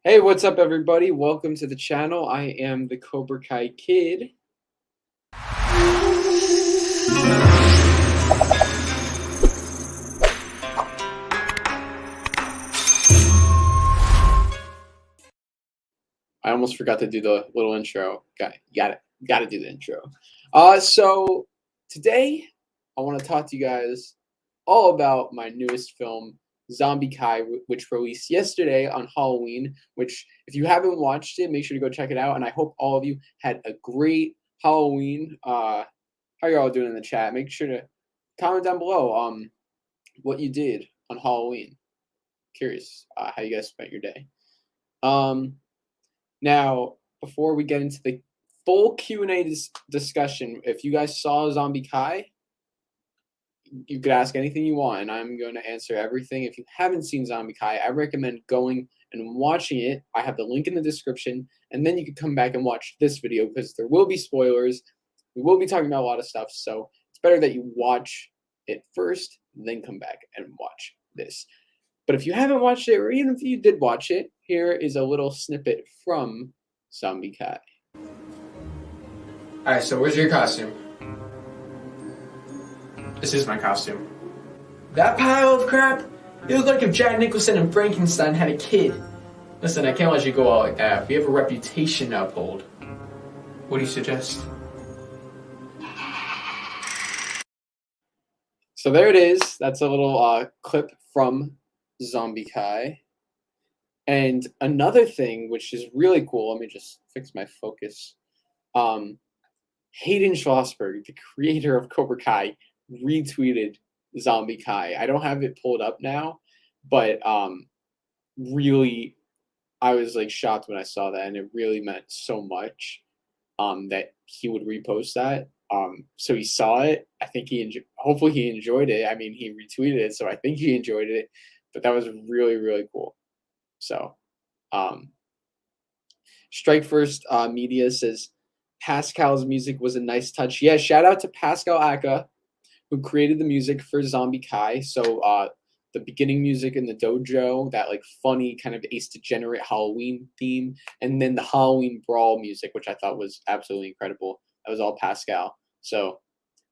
Hey, what's up, everybody? Welcome to the channel. I am the Cobra Kai kid. I almost forgot to do the little intro. Got to do the intro. So today I want to talk to you guys all about my newest film, Zombie Kai, which released yesterday on Halloween. Which, if you haven't watched it, make sure to go check it out. And I hope all of you had a great Halloween. How you all doing in the chat? Make sure to comment down below what you did on Halloween. Curious how you guys spent your day. Now, before we get into the full Q&A discussion, if you guys saw Zombie Kai, you could ask anything you want, and I'm going to answer everything. If you haven't seen Zombie Kai, I recommend going and watching it. I have the link in the description, and then you can come back and watch this video because there will be spoilers. We will be talking about a lot of stuff, so it's better that you watch it first, then come back and watch this. But if you haven't watched it, or even if you did watch it, here is a little snippet from Zombie Kai. Alright, so where's your costume? This is my costume. That pile of crap? You look like if Jack Nicholson and Frankenstein had a kid. Listen, I can't let you go out like that. We have a reputation to uphold. What do you suggest? So there it is. That's a little clip from Zombie Kai. And another thing which is really cool, let me just fix my focus. HAYDEN Schlossberg, the creator of Cobra Kai, retweeted Zombie Kai. I don't have it pulled up now, but really I was like shocked when I saw that, and it really meant so much that he would repost that. So he saw it. I think hopefully he enjoyed it. I mean, he retweeted it, so I think he enjoyed it. But that was really, really cool. So, Strike First Media says Pascal's music was a nice touch. Yeah, shout out to Pascal Aka, who created the music for Zombie Kai. So, the beginning music in the dojo, that like funny kind of Ace Degenerate Halloween theme, and then the Halloween Brawl music, which I thought was absolutely incredible. That was all Pascal. So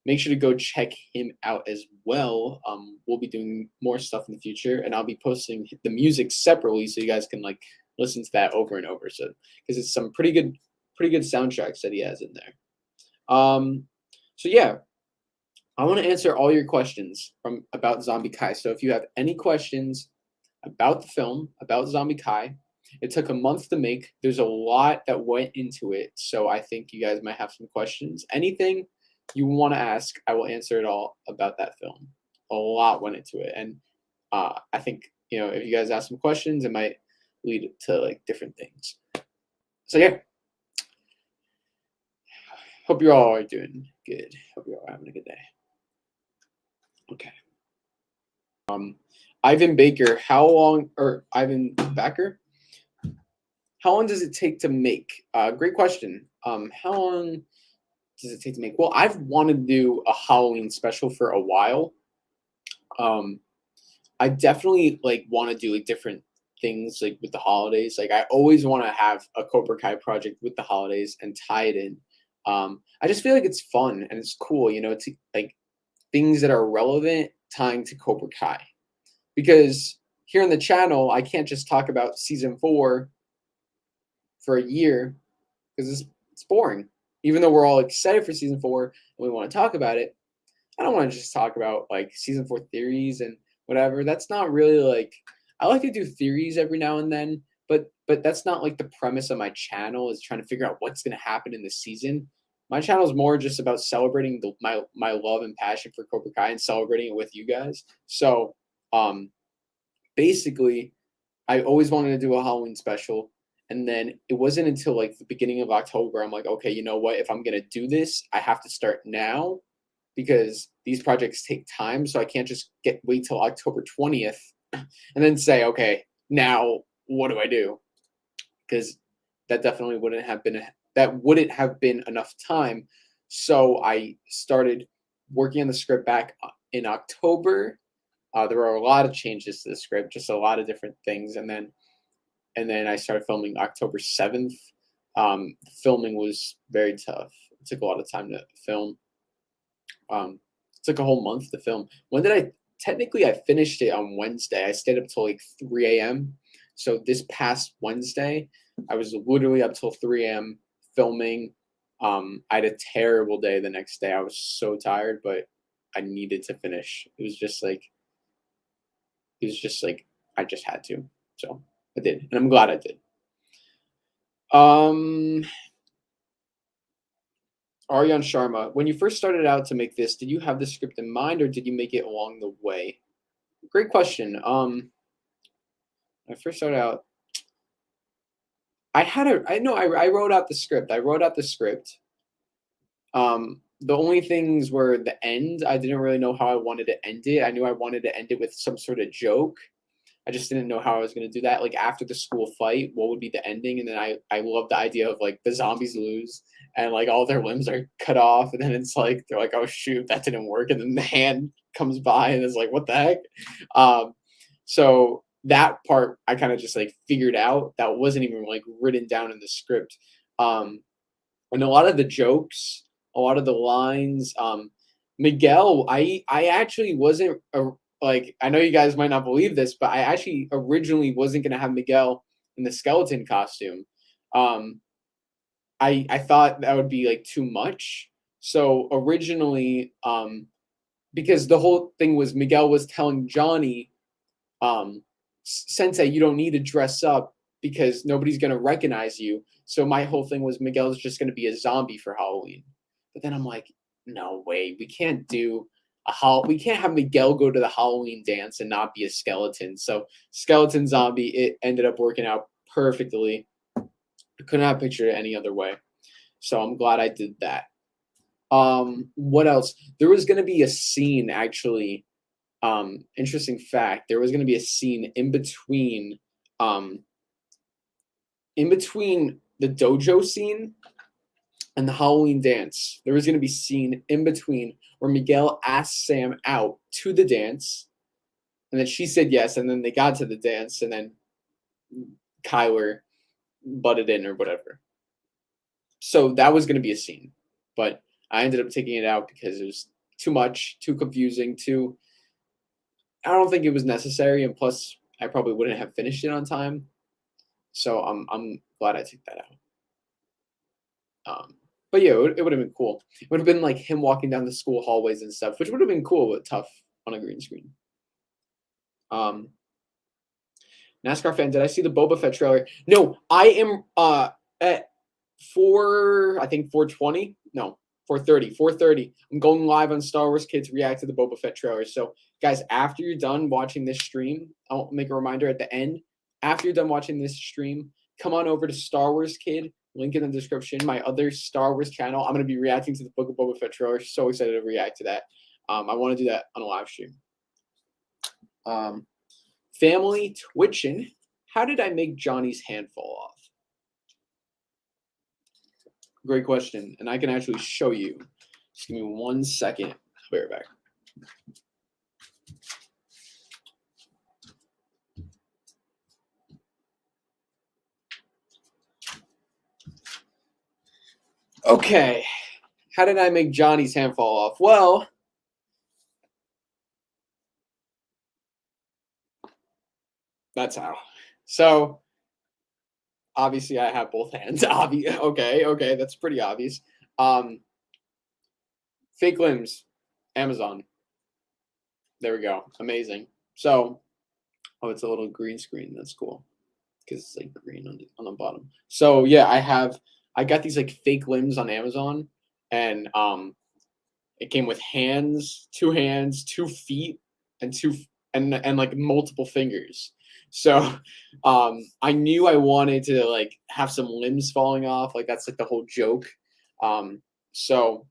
make sure to go check him out as well. We'll be doing more stuff in the future, and I'll be posting the music separately so you guys can like listen to that over and over. So because it's some pretty good soundtracks that he has in there. So yeah, I want to answer all your questions about Zombie Kai. So if you have any questions about the film, about Zombie Kai, it took a month to make. There's a lot that went into it, so I think you guys might have some questions. Anything you want to ask, I will answer it all about that film. A lot went into it, and I think, you know, if you guys ask some questions, it might lead to like different things. So yeah, hope you all are doing good. Hope you're all having a good day. Okay. Ivan Baker, Ivan Backer? How long does it take to make? Great question. How long does it take to make? Well, I've wanted to do a Halloween special for a while. I definitely like want to do like different things like with the holidays. Like I always want to have a Cobra Kai project with the holidays and tie it in. I just feel like it's fun and it's cool, you know, to like things that are relevant tying to Cobra Kai. Because here on the channel, I can't just talk about season 4 for a year because it's boring. Even though we're all excited for season 4 and we want to talk about it, I don't want to just talk about like season 4 theories and whatever. That's not really like, I like to do theories every now and then, but that's not like the premise of my channel, is trying to figure out what's going to happen in the season. My channel is more just about celebrating my love and passion for Cobra Kai and celebrating it with you guys. So basically, I always wanted to do a Halloween special. And then it wasn't until like the beginning of October, I'm like, okay, you know what? If I'm going to do this, I have to start now because these projects take time. So I can't just wait till October 20th and then say, okay, now what do I do? Because that definitely wouldn't have been enough time. So I started working on the script back in October. There were a lot of changes to the script, just a lot of different things. And then and then I started filming October 7th. Filming was very tough. It took a lot of time to film. It took a whole month to film. When did I? Technically, I finished it on Wednesday. I stayed up till like 3 a.m. So this past Wednesday, I was literally up till 3 a.m. filming. I had a terrible day the next day. I was so tired, but I needed to finish. It was just like I just had to. So I did, and I'm glad I did. Aryan Sharma, when you first started out to make this, did you have the script in mind, or did you make it along the way? Great question. When I first started out, I wrote out the script. The only things were the end. I didn't really know how I wanted to end it. I knew I wanted to end it with some sort of joke. I just didn't know how I was going to do that. Like after the school fight, what would be the ending? And then I love the idea of like the zombies lose and like all their limbs are cut off. And then it's like, they're like, oh shoot, that didn't work. And then the hand comes by and it's like, what the heck? So that part I kind of just like figured out. That wasn't even like written down in the script. And a lot of the jokes, a lot of the lines, Miguel, I actually wasn't like, I know you guys might not believe this, but I actually originally wasn't going to have Miguel in the skeleton costume. I thought that would be like too much. So originally, because the whole thing was Miguel was telling Johnny, Sensei, you don't need to dress up because nobody's going to recognize you. So my whole thing was Miguel's just going to be a zombie for Halloween. But then I'm like, no way, we can't have Miguel go to the Halloween dance and not be a skeleton. So skeleton zombie, it ended up working out perfectly. I couldn't have pictured it any other way. So I'm glad I did that. What else? There was going to be a scene, actually. Interesting fact. There was going to be a scene in between the dojo scene and the Halloween dance. There was going to be a scene in between where Miguel asked Sam out to the dance, and then she said yes, and then they got to the dance, and then Kyler butted in or whatever. So that was going to be a scene, but I ended up taking it out because it was too much, too confusing, I don't think it was necessary, and plus I probably wouldn't have finished it on time. So I'm glad I took that out. But yeah, it would have been cool. It would have been like him walking down the school hallways and stuff, which would have been cool but tough on a green screen. NASCAR fan, did I see the Boba Fett trailer? No, I am at 4:20. No, 4:30. I'm going live on Star Wars Kids react to the Boba Fett trailer. So guys, after you're done watching this stream, I'll make a reminder at the end. After you're done watching this stream, come on over to Star Wars Kid. Link in the description. My other Star Wars channel. I'm going to be reacting to the Book of Boba Fett trailer. So excited to react to that. I want to do that on a live stream. Family twitching. How did I make Johnny's hand fall off? Great question. And I can actually show you. Just give me 1 second. I'll be right back. Okay, how did I make Johnny's hand fall off? Well, that's how. So, obviously, I have both hands. Okay, that's pretty obvious. Fake limbs, Amazon. There we go. Amazing. So, oh, it's a little green screen. That's cool because it's like green on the bottom. So yeah, I got these like fake limbs on Amazon, and it came with hands, 2 feet, and like multiple fingers. So I knew I wanted to like have some limbs falling off. Like that's like the whole joke. So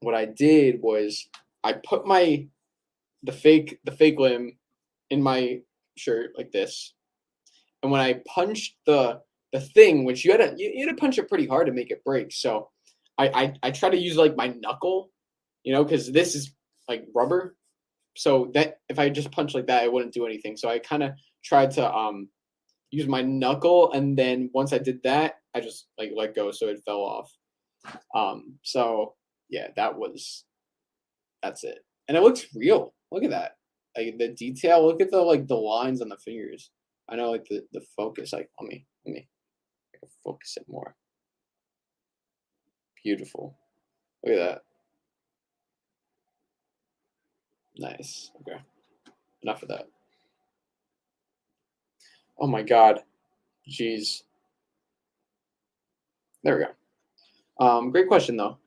what I did was I put the fake limb in my shirt like this, and when I punched the thing, which you had to punch it pretty hard to make it break. So I try to use like my knuckle, because this is like rubber. So that if I just punch like that, it wouldn't do anything. So I kind of tried to use my knuckle, and then once I did that, I just like let go so it fell off. So yeah, that's it. And it looks real. Look at that. Like the detail. Look at the lines on the fingers. I know like the focus. Like let me focus it more. Beautiful. Look at that. Nice. Okay. Enough of that. Oh my god. Jeez. There we go. Great question though.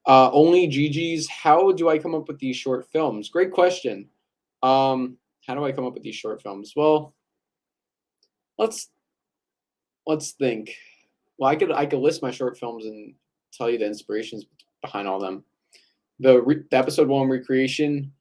Only GG's. How do I come up with these short films? Great question. How do I come up with these short films? Well, let's think. Well, I could list my short films and tell you the inspirations behind all of them. The episode 1 recreation,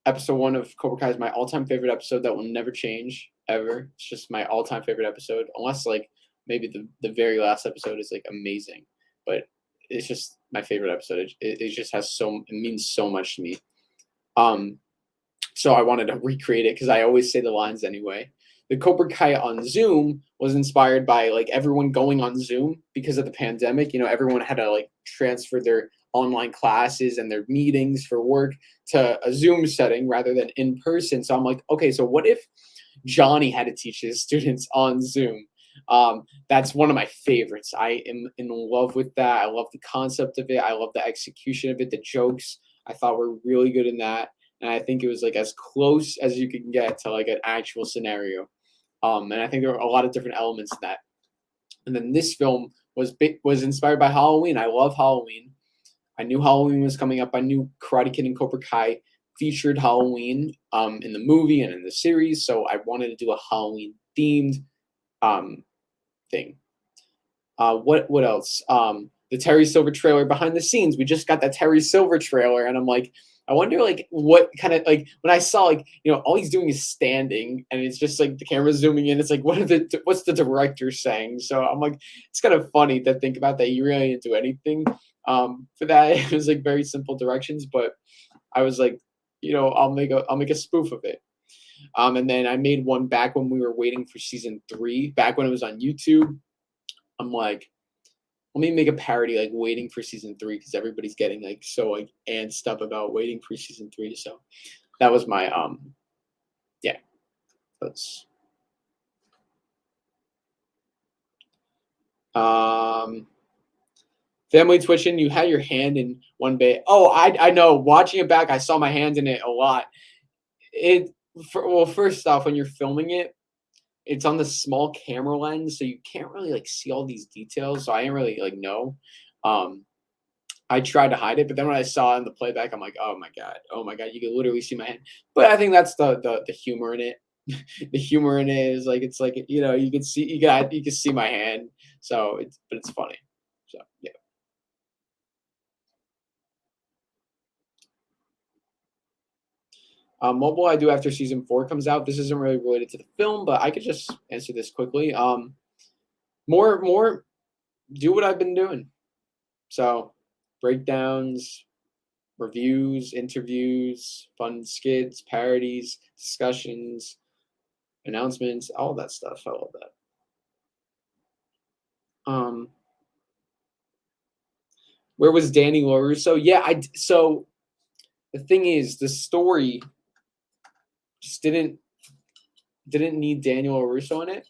episode 1 of Cobra Kai is my all-time favorite episode that will never change ever. It's just my all-time favorite episode, unless like maybe the very last episode is like amazing, but it's just my favorite episode. It just has it means so much to me. So I wanted to recreate it because I always say the lines anyway. The Cobra Kai on Zoom was inspired by like everyone going on Zoom because of the pandemic. You know, everyone had to like transfer their online classes and their meetings for work to a Zoom setting rather than in person. So I'm like, okay, so what if Johnny had to teach his students on Zoom? That's one of my favorites. I am in love with that. I love the concept of it. I love the execution of it. The jokes I thought were really good in that. And I think it was like as close as you can get to like an actual scenario. And I think there were a lot of different elements in that. And then this film was inspired by Halloween. I love Halloween. I knew Halloween was coming up. I knew Karate Kid and Cobra Kai featured Halloween in the movie and in the series. So I wanted to do a Halloween themed thing. What else? The Terry Silver trailer behind the scenes. We just got that Terry Silver trailer, and I'm like, I wonder like what kind of like when I saw like all he's doing is standing, and it's just like the camera zooming in. It's like what's the director saying? So I'm like, it's kind of funny to think about that. You really didn't do anything for that. It was like very simple directions, but I was like, I'll make a spoof of it. And then I made one back when we were waiting for season 3, back when it was on YouTube. I'm like, let me make a parody like waiting for season 3 because everybody's getting like so like antsed up about waiting for season 3. So that was my yeah. That's family twitching. You had your hand in one bit. Oh, I know. Watching it back, I saw my hand in it a lot. Well, first off, when you're filming it, it's on the small camera lens, so you can't really like see all these details. So I didn't really like know. I tried to hide it, but then when I saw it in the playback, I'm like, oh my god, you can literally see my hand. But I think that's the humor in it. The humor in it is like it's like you can see my hand. So it's funny. So yeah. What will I do after season 4 comes out? This isn't really related to the film, but I could just answer this quickly. More do what I've been doing. So breakdowns, reviews, interviews, fun skits, parodies, discussions, announcements, all that stuff. I love that. Where was Danny LaRusso? Yeah, so the thing is, the story just didn't need Daniel LaRusso in it.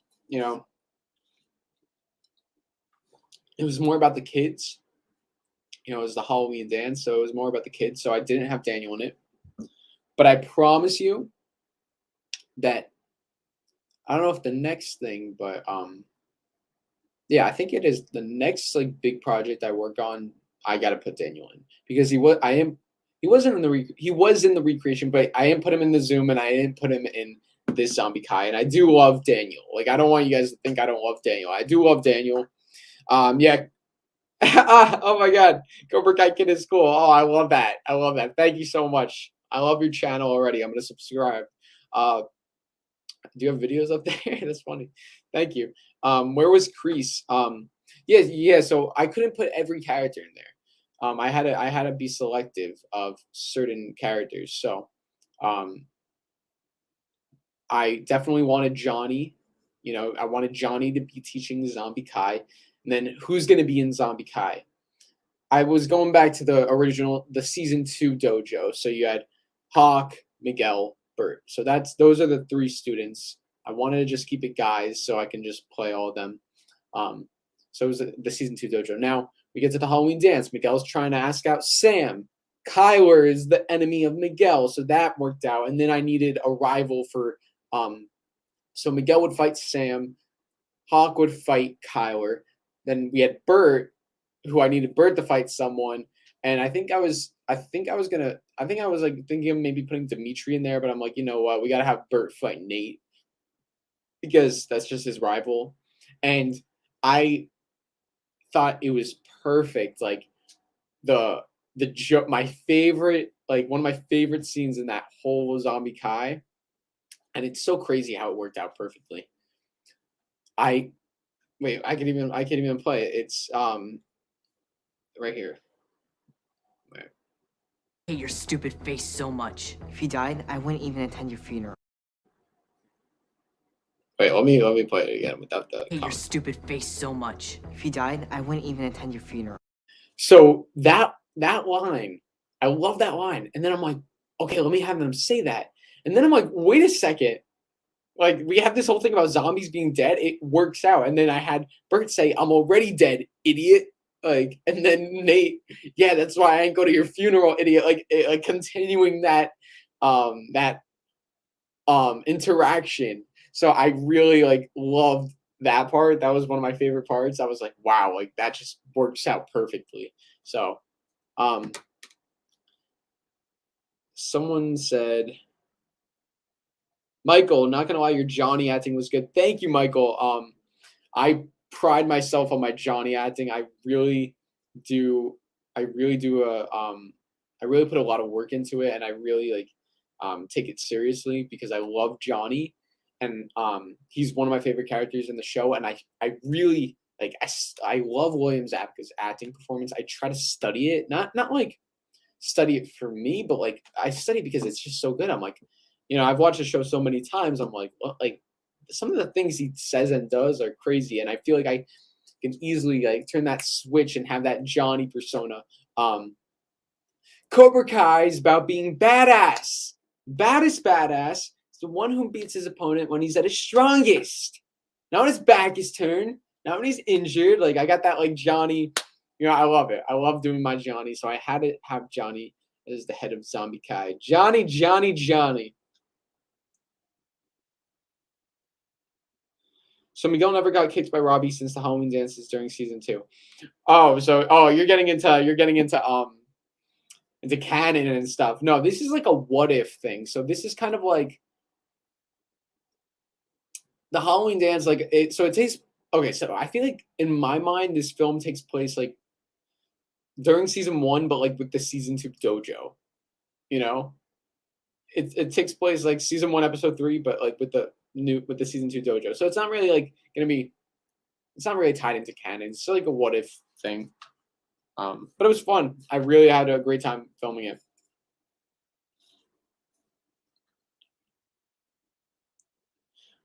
It was more about the kids. It was the Halloween dance, so it was more about the kids. So I didn't have Daniel in it. But I promise you that I don't know if the next thing, but yeah, I think it is the next like big project I work on. I got to put Daniel in because he was in the recreation, but I didn't put him in the Zoom and I didn't put him in this Zombie Kai. And I do love Daniel. Like I don't want you guys to think I don't love Daniel. I do love Daniel. Yeah. Oh my god, Cobra Kai Kid is cool. Oh, I love that. Thank you so much. I love your channel already. I'm gonna subscribe. Do you have videos up there? That's funny. Thank you. Where was KREESE? Yeah. So I couldn't put every character in there. I had to be selective of certain characters. So, I definitely wanted Johnny. You know, I wanted Johnny to be teaching Zombie Kai. And then who's going to be in Zombie Kai? I was going back to the original, the season 2 dojo. So you had Hawk, Miguel, Bert. So those are the 3 students. I wanted to just keep it guys so I can just play all of them. So it was the season 2 dojo. Now we get to the Halloween dance. Miguel's trying to ask out Sam. Kyler is the enemy of Miguel, so that worked out. And then I needed a rival for, so Miguel would fight Sam, Hawk would fight Kyler. Then we had Bert, who I needed Bert to fight someone. And I think I was like thinking of maybe putting Dimitri in there, but I'm like, you know what, we gotta have Bert fight Nate because that's just his rival. And I thought it was perfect. Like my favorite, like one of my favorite scenes in that whole Zombie Kai, and it's so crazy how it worked out perfectly. I can't even play it. It's right here. I hate your stupid face so much. If you died, I wouldn't even attend your funeral. Wait, let me play it again without the. I hate your stupid face so much. If you died, I wouldn't even attend your funeral. So that line, I love that line. And then I'm like, okay, let me have them say that. And then I'm like, wait a second. Like, we have this whole thing about zombies being dead. It works out. And then I had Bert say, I'm already dead, idiot. Like, and then Nate, yeah, that's why I ain't go to your funeral, idiot. Like continuing that interaction. So I really like loved that part. That was one of my favorite parts. I was like, wow, like that just works out perfectly. So someone said, Michael, not gonna lie, your Johnny acting was good. Thank you, Michael. I pride myself on my Johnny acting. I really do. I really put a lot of work into it, and I really take it seriously because I love Johnny, and he's one of my favorite characters in the show. And I really I love William Zabka's acting performance. I try to study it, not like study it for me, but like I study it because it's just so good. I'm like, you know, I've watched the show so many times. I'm like, well, like some of the things he says and does are crazy, and I feel like I can easily like turn that switch and have that Johnny persona. Cobra Kai is about being badass, baddest badass. It's the one who beats his opponent when he's at his strongest, not when his back is turned, not when he's injured. Like I got that like Johnny. You know, I love it. I love doing my Johnny, so I had to have Johnny as the head of Zombie Kai. Johnny. So Miguel never got kicked by Robby since the Halloween dances during season 2. You're getting into canon and stuff. No, this is like a what if thing. So this is kind of like the Halloween dance, like it. So it takes okay. So I feel like in my mind, this film takes place like during season 1, but like with the season 2 dojo. You know, it takes place like season 1, episode 3, but like with the season 2 dojo. So it's not really like it's not really tied into canon. It's like a what if thing. But it was fun. I really had a great time filming it.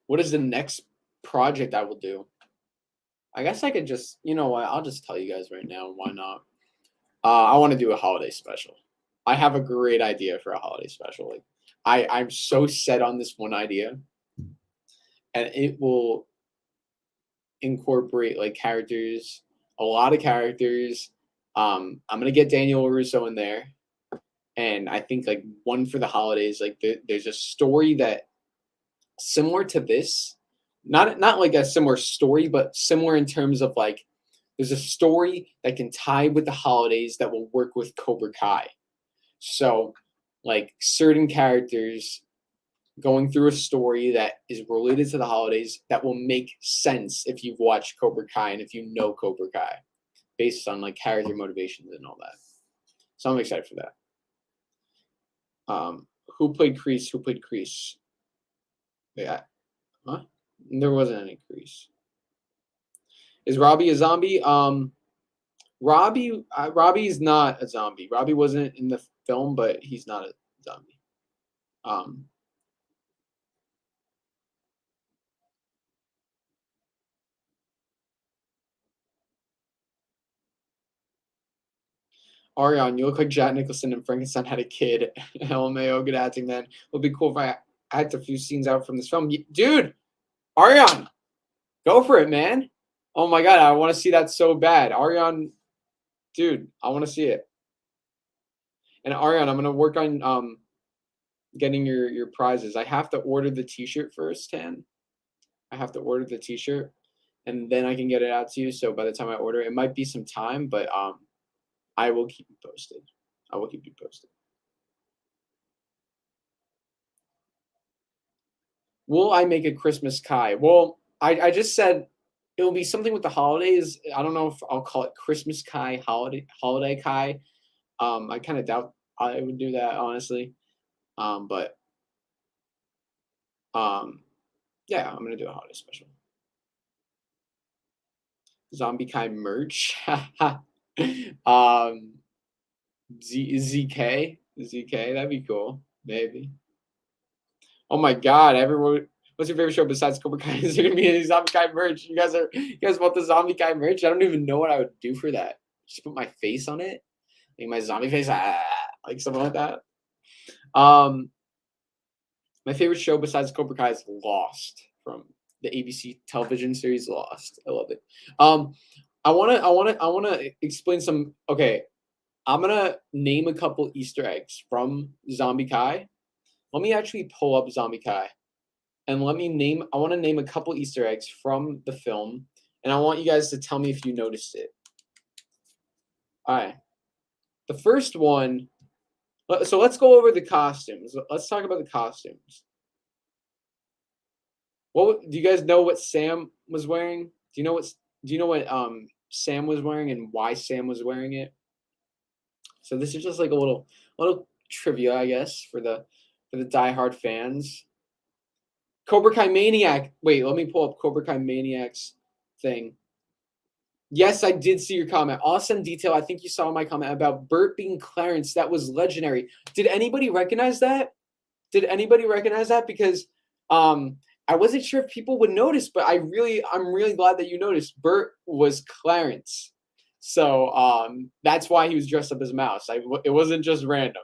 What is the next project I will do? I guess I could just, you know what? I'll just tell you guys right now. Why not? I want to do a holiday special. I have a great idea for a holiday special. Like, I'm so set on this one idea, and it will incorporate like characters, a lot of characters. I'm gonna get Daniel Russo in there, and I think like one for the holidays. Like there's a story that similar to this, not like a similar story, but similar in terms of like there's a story that can tie with the holidays that will work with Cobra Kai. So like certain characters going through a story that is related to the holidays that will make sense if you've watched Cobra Kai and if you know Cobra Kai, based on like character motivations and all that. So I'm excited for that. Who played KREESE? Who played KREESE? Yeah. Huh? There wasn't any KREESE. Is Robby a zombie? Robby's not a zombie. Robby wasn't in the film, but he's not a zombie. Ariane, you look like Jack Nicholson and Frankenstein had a kid. LMAO, good acting, man. It would be cool if I act a few scenes out from this film. Dude, Ariane, go for it, man. Oh my god, I want to see that so bad. Ariane, dude, I want to see it. And Ariane, I'm gonna work on getting your prizes. I have to order the t-shirt first, Tan. I have to order the t-shirt and then I can get it out to you. So by the time I order it, it might be some time, but I will keep you posted. I will keep you posted. Will I make a Christmas Kai? Well, I just said it'll be something with the holidays. I don't know if I'll call it Christmas Kai, holiday Kai. I kind of doubt I would do that, honestly. But yeah, I'm gonna do a holiday special. Zombie Kai merch. ZK, that'd be cool. Maybe. Oh my god, everyone. What's your favorite show besides Cobra Kai? Is there gonna be any Zombie Kai merch? You guys want the Zombie Kai merch? I don't even know what I would do for that. Just put my face on it, like my zombie face, like something like that. My favorite show besides Cobra Kai is Lost, from the ABC television series Lost. I love it. I wanna explain some. Okay, I'm gonna name a couple Easter eggs from Zombie Kai. Let me actually pull up Zombie Kai, and I want to name a couple Easter eggs from the film, and I want you guys to tell me if you noticed it. All right, the first one. So let's go over the costumes. Let's talk about the costumes. Do you guys know what Sam was wearing? Do you know what Sam was wearing and why Sam was wearing it? So this is just like a little trivia, I guess, for the diehard fans. Cobra Kai Maniac. Wait, let me pull up Cobra Kai Maniac's thing. Yes, I did see your comment. Awesome detail. I think you saw my comment about Bert being Clarence. That was legendary. Did anybody recognize that? Because I wasn't sure if people would notice, but I'm really glad that you noticed. Bert was Clarence. So that's why he was dressed up as a mouse. It wasn't just random.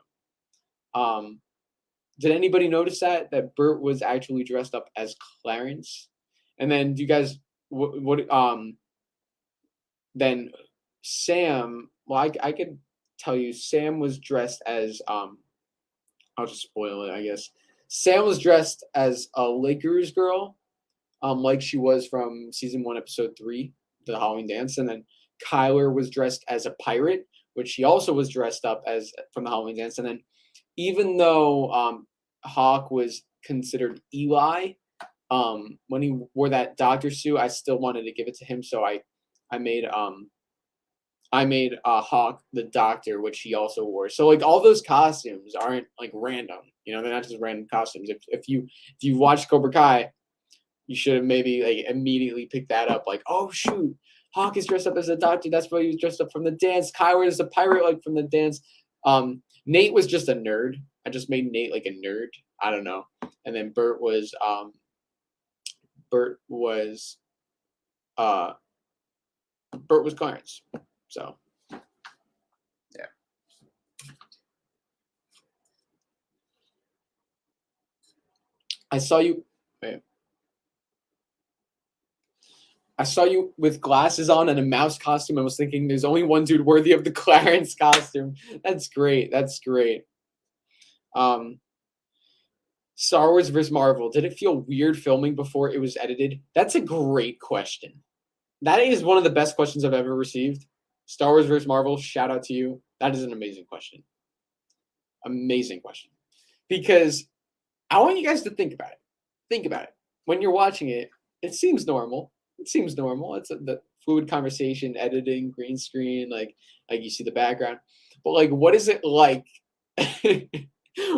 Did anybody notice that Bert was actually dressed up as Clarence? And then do you guys then Sam, well, I could tell you Sam was dressed as I'll just spoil it, I guess. Sam was dressed as a Lakers girl, like she was from season 1, episode 3, the Halloween dance, and then Kyler was dressed as a pirate, which he also was dressed up as from the Halloween dance, and then even though Hawk was considered Eli, when he wore that doctor suit, I still wanted to give it to him, so I made Hawk the doctor, which he also wore. So like all those costumes aren't like random, they're not just random costumes. If you watch Cobra Kai, you should have maybe like immediately picked that up. Like, oh shoot, Hawk is dressed up as a doctor. That's why he was dressed up from the dance. Kyler is a pirate, like from the dance. Nate was just a nerd. I just made Nate like a nerd. I don't know. And then Bert was Clarence. So yeah. I saw you with glasses on and a mouse costume. I was thinking there's only one dude worthy of the Clarence costume. That's great. Star Wars vs. Marvel. Did it feel weird filming before it was edited? That's a great question. That is one of the best questions I've ever received. Star Wars vs. Marvel, shout out to you. That is an amazing question. Amazing question. Because I want you guys to think about it. Think about it. When you're watching it, it seems normal. It's the fluid conversation, editing, green screen, like you see the background. But like, what is it like?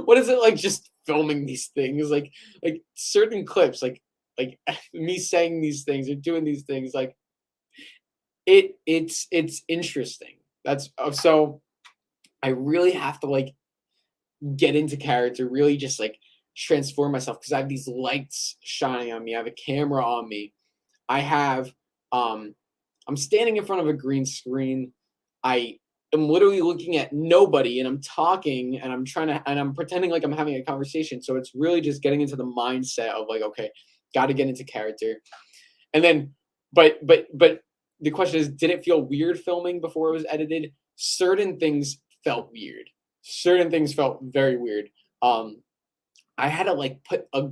What is it like just filming these things? Like certain clips, like me saying these things or doing these things, like it's interesting. That's so I really have to like get into character, really just like transform myself, because I have these lights shining on me. I have a camera on me. I have I'm standing in front of a green screen. I'm literally looking at nobody, and I'm talking, and I'm pretending like I'm having a conversation. So it's really just getting into the mindset of like, okay, got to get into character. And then, but the question is, did it feel weird filming before it was edited? Certain things felt weird. Certain things felt very weird. I had to like put I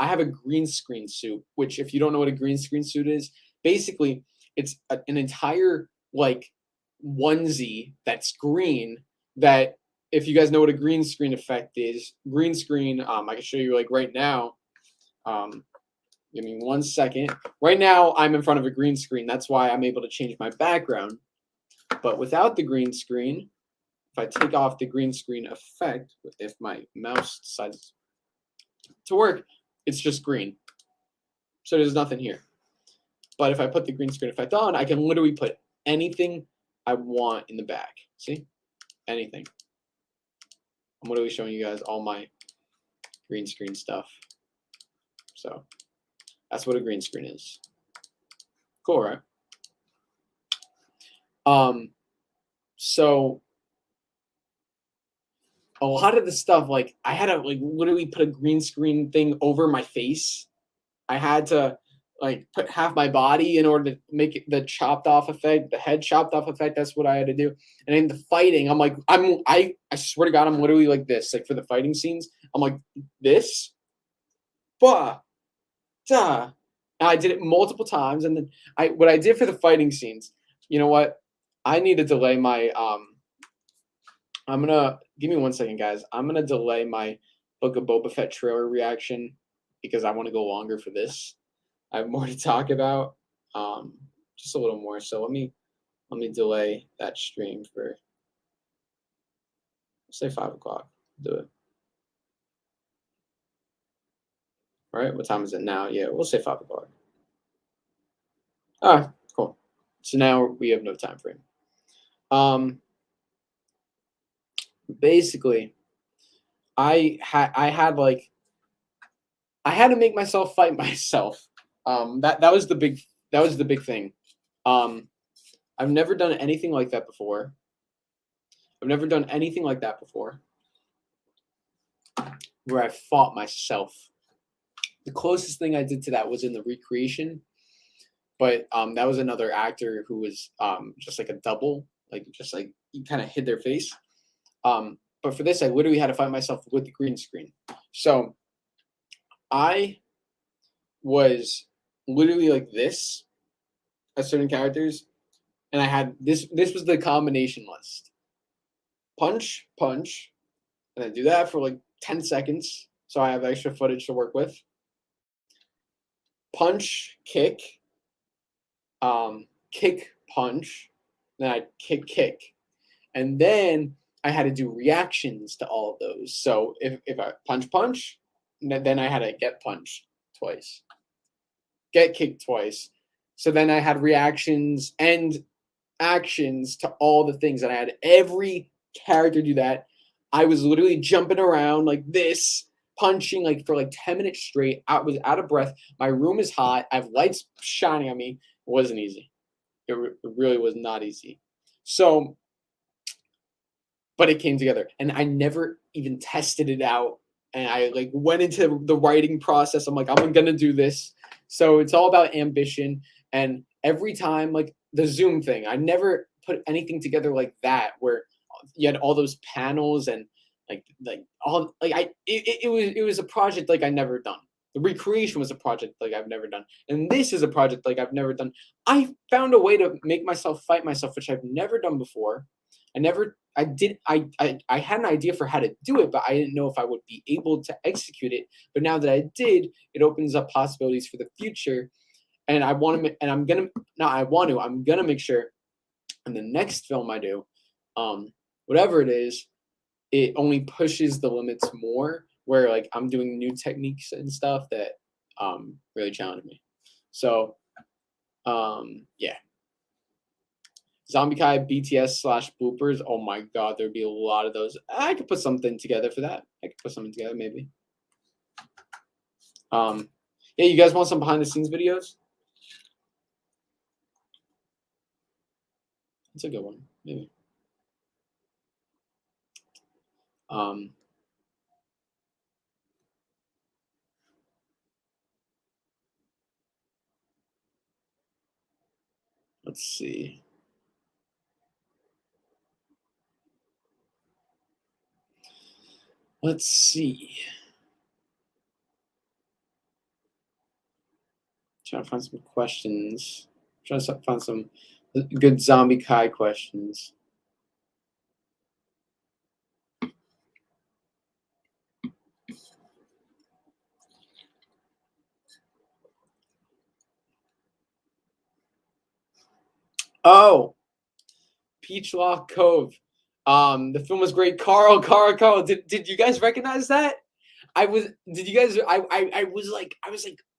have a green screen suit, which if you don't know what a green screen suit is, basically it's an entire like onesie that's green, that if you guys know what a green screen effect is, green screen, I can show you like right now. Give me 1 second. Right now I'm in front of a green screen. That's why I'm able to change my background. But without the green screen, if I take off the green screen effect, if my mouse decides to work, it's just green. So there's nothing here. But if I put the green screen effect on, I can literally put anything I want in the back. See? Anything. I'm literally showing you guys all my green screen stuff. So that's what a green screen is. Cool, right? So a lot of the stuff, like I had to like literally put a green screen thing over my face. I had to like put half my body in order to make it the chopped off effect, the head chopped off effect. That's what I had to do. And in the fighting, I'm like, I swear to God, I'm literally like this. Like for the fighting scenes, I'm like this. Bah, da. And I did it multiple times. And then what I did for the fighting scenes, you know what? I need to delay my give me 1 second, guys. I'm gonna delay my Book of Boba Fett trailer reaction because I want to go longer for this. I have more to talk about, just a little more. So let me delay that stream for, say, 5 o'clock. Do it. All right. What time is it now? Yeah, we'll say 5 o'clock. All right. Cool. So now we have no time frame. Basically, I had to make myself fight myself. That was the big thing. I've never done anything like that before. Where I fought myself. The closest thing I did to that was in the recreation, but that was another actor who was just like a double, like just like you kind of hid their face. But for this, I literally had to fight myself with the green screen. So I was literally like this at certain characters, and I had this was the combination list. Punch, punch, and then do that for like 10 seconds, so I have extra footage to work with. Punch, kick, kick, punch, then I kick, and then I had to do reactions to all of those. So if I punch, then I had to get punched twice, get kicked twice. So then I had reactions and actions to all the things, and I had every character do that. I was literally jumping around like this, punching like for like 10 minutes straight. I was out of breath. My room is hot. I have lights shining on me. It wasn't easy. It really was not easy. So, but it came together, and I never even tested it out. And I like went into the writing process. I'm like, I'm gonna do this. So it's all about ambition. And every time, like the Zoom thing, I never put anything together like that, where you had all those panels and like all like it was a project like I never done. The recreation was a project like I've never done, and this is a project like I've never done. I found a way to make myself fight myself, which I've never done before. I had an idea for how to do it, but I didn't know if I would be able to execute it. But now that I did, it opens up possibilities for the future. And I'm gonna make sure in the next film I do, whatever it is, it only pushes the limits more, where like I'm doing new techniques and stuff that really challenge me. So yeah. Zombie Kai BTS / bloopers. Oh my God, there'd be a lot of those. I could put something together for that. I could put something together maybe. Yeah, you guys want some behind the scenes videos? That's a good one, maybe. Let's see. Let's see. Trying to find some questions. Trying to find some good Zombie Kai questions. Oh, Peach Lock Cove. The film was great. Carl. Did you guys recognize that? Did you guys? I was like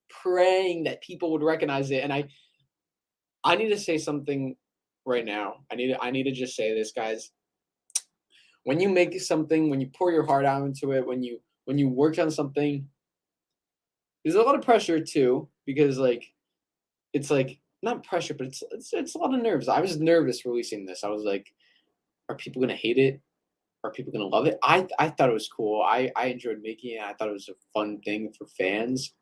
praying that people would recognize it, and I need to say something right now. I need to just say this, guys. When you make something, when you pour your heart out into it, when you work on something, there's a lot of pressure too, because like it's like not pressure, but it's a lot of nerves. I was nervous releasing this. I was like, are people gonna hate it? Are people gonna love it? I thought it was cool. I enjoyed making it. I thought it was a fun thing for fans.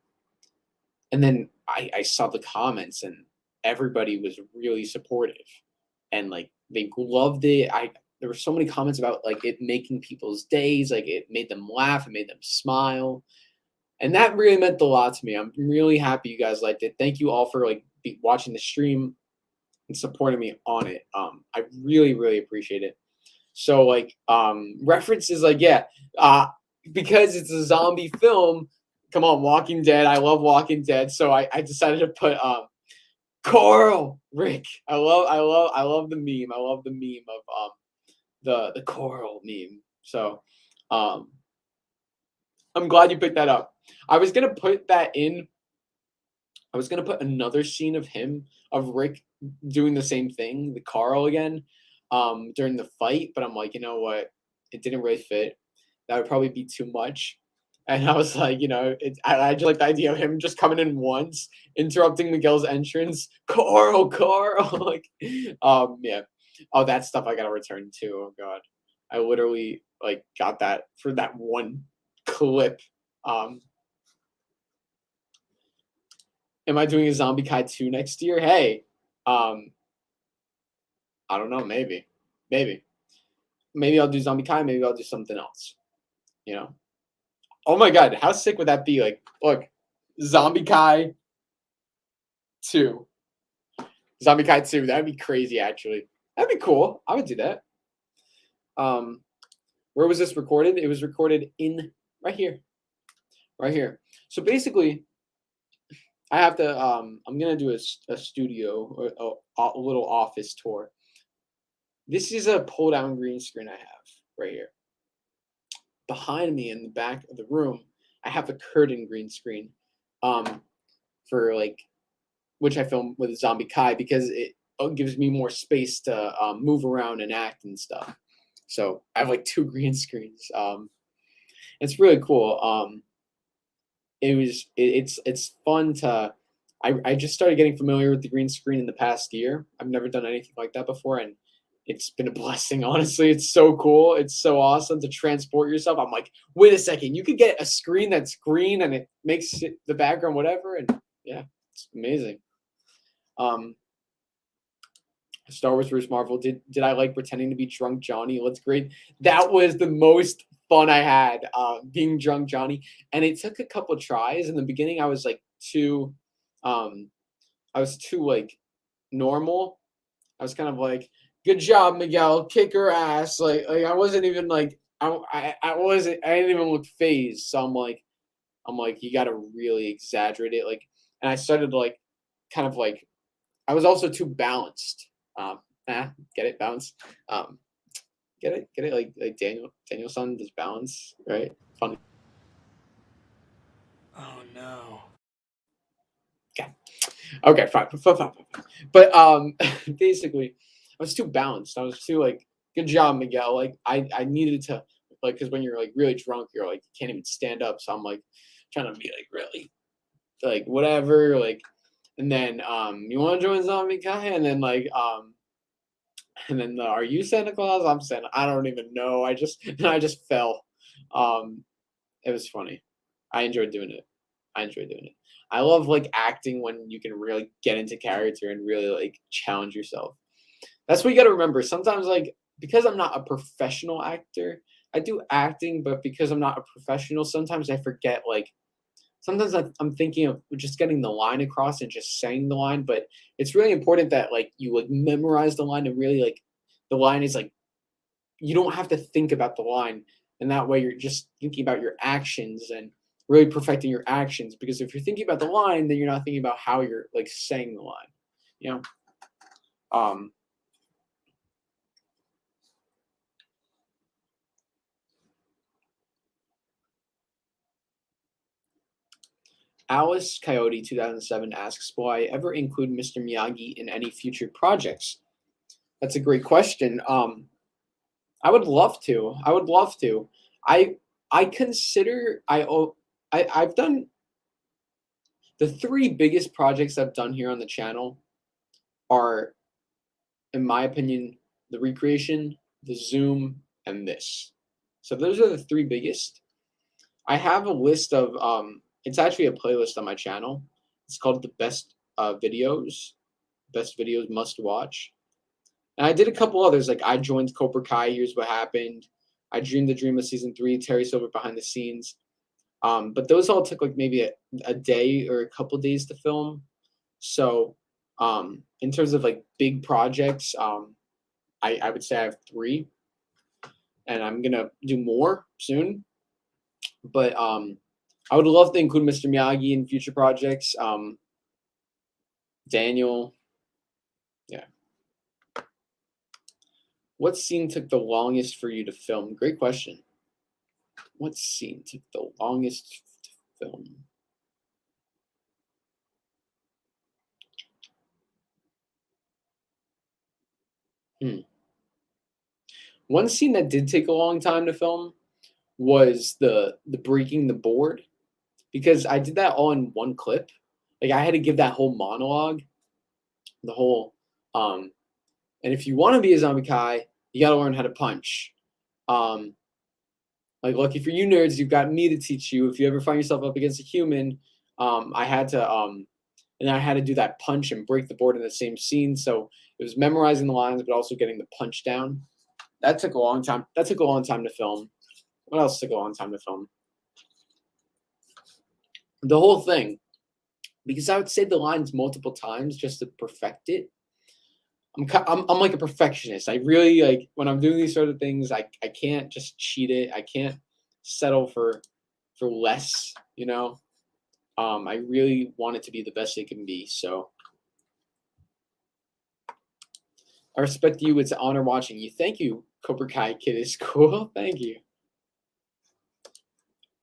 And then I saw the comments, and everybody was really supportive, and like they loved it. There were so many comments about like it making people's days, like it made them laugh, it made them smile, and that really meant a lot to me. I'm really happy you guys liked it. Thank you all for like watching the stream and supporting me on it. I really appreciate it. So like references like because it's a zombie film. Come on, Walking Dead. I love Walking Dead, so I decided to put Coral Rick. I love the meme. I love the meme of the coral meme. So I'm glad you picked that up. I was gonna put that in. I was gonna put another scene of Rick doing the same thing, the Carl again, during the fight, but I'm like, you know what? It didn't really fit. That would probably be too much. And I was like, I just like the idea of him just coming in once, interrupting Miguel's entrance. Carl, like, yeah. Oh, that stuff I gotta return too. Oh god, I literally like got that for that one clip. Am I doing a Zombie Kai 2 next year? Hey, I don't know. Maybe I'll do Zombie Kai. Maybe I'll do something else. Oh my god, how sick would that be? Like, look, Zombie Kai 2. Zombie Kai 2. That'd be crazy, actually. That'd be cool. I would do that. Where was this recorded? It was recorded in right here. Right here. So basically, I have to I'm gonna do a studio or a little office tour. This is a pull down green screen I have right here. Behind me in the back of the room, I have a curtain green screen, for like, which I film with Zombie Kai because it gives me more space to move around and act and stuff. So I have like 2 green screens. It's really cool. It's fun to. I just started getting familiar with the green screen in the past year. I've never done anything like that before, and it's been a blessing, honestly. It's so cool. It's so awesome to transport yourself. I'm like, wait a second, you could get a screen that's green and it makes the background whatever, and yeah, it's amazing. Star Wars vs. Marvel. Did I like pretending to be drunk Johnny? Let's grade. That was the most fun I had, being drunk Johnny, and it took a couple tries. In the beginning, I was like too like normal. I was kind of like, good job, Miguel. Kick her ass. Like I wasn't even like I didn't even look phased. So I'm like you got to really exaggerate it. Like, and I started to like kind of like I was also too balanced. Get it? Balance. Get it? Like Danielson does balance, right? Funny. Oh no. Okay, fine. But basically, I was too balanced. I was too like, good job, Miguel. Like I needed to like, because when you're like really drunk, you're like you can't even stand up. So I'm like trying to be like really like whatever, like, and then you want to join Zombie Kai, and then like And then are you Santa Claus? I'm Santa. I don't even know. I just fell. It was funny. I enjoyed doing it. I enjoyed doing it. I love like acting when you can really get into character and really like challenge yourself. That's what you got to remember. Sometimes like because I'm not a professional actor, I do acting, but because I'm not a professional, sometimes I forget like sometimes I'm thinking of just getting the line across and just saying the line, but it's really important that like you like memorize the line and really like the line is like you don't have to think about the line, and that way you're just thinking about your actions and really perfecting your actions. Because if you're thinking about the line, then you're not thinking about how you're like saying the line, you know. Alice Coyote 2007 asks, will I ever include Mr. Miyagi in any future projects? That's a great question. I would love to. I would love to. I consider I've done the 3 biggest projects I've done here on the channel are, in my opinion, the recreation, the Zoom, and this. So those are the 3 biggest. I have a list of it's actually a playlist on my channel. It's called the best videos must watch. And I did a couple others, like I joined Cobra Kai, here's what happened. I dreamed the dream of season 3, Terry Silver behind the scenes. But those all took like maybe a day or a couple days to film. So in terms of like big projects, I would say I have 3, and I'm gonna do more soon. But I would love to include Mr. Miyagi in future projects. Daniel, yeah. What scene took the longest for you to film? Great question. What scene took the longest to film? One scene that did take a long time to film was the breaking the board, because I did that all in one clip. Like I had to give that whole monologue, the whole and if you want to be a zombie Kai, you got to learn how to punch. Like lucky for you nerds, you've got me to teach you. If you ever find yourself up against a human, I had to and I had to do that punch and break the board in the same scene. So it was memorizing the lines, but also getting the punch down. That took a long time. That took a long time to film. What else took a long time to film? The whole thing, because I would say the lines multiple times just to perfect it. I'm like a perfectionist. I really like when I'm doing these sort of things. I can't just cheat it. I can't settle for less. You know. I really want it to be the best it can be. So I respect you. It's an honor watching you. Thank you, Cobra Kai Kid is cool. Thank you.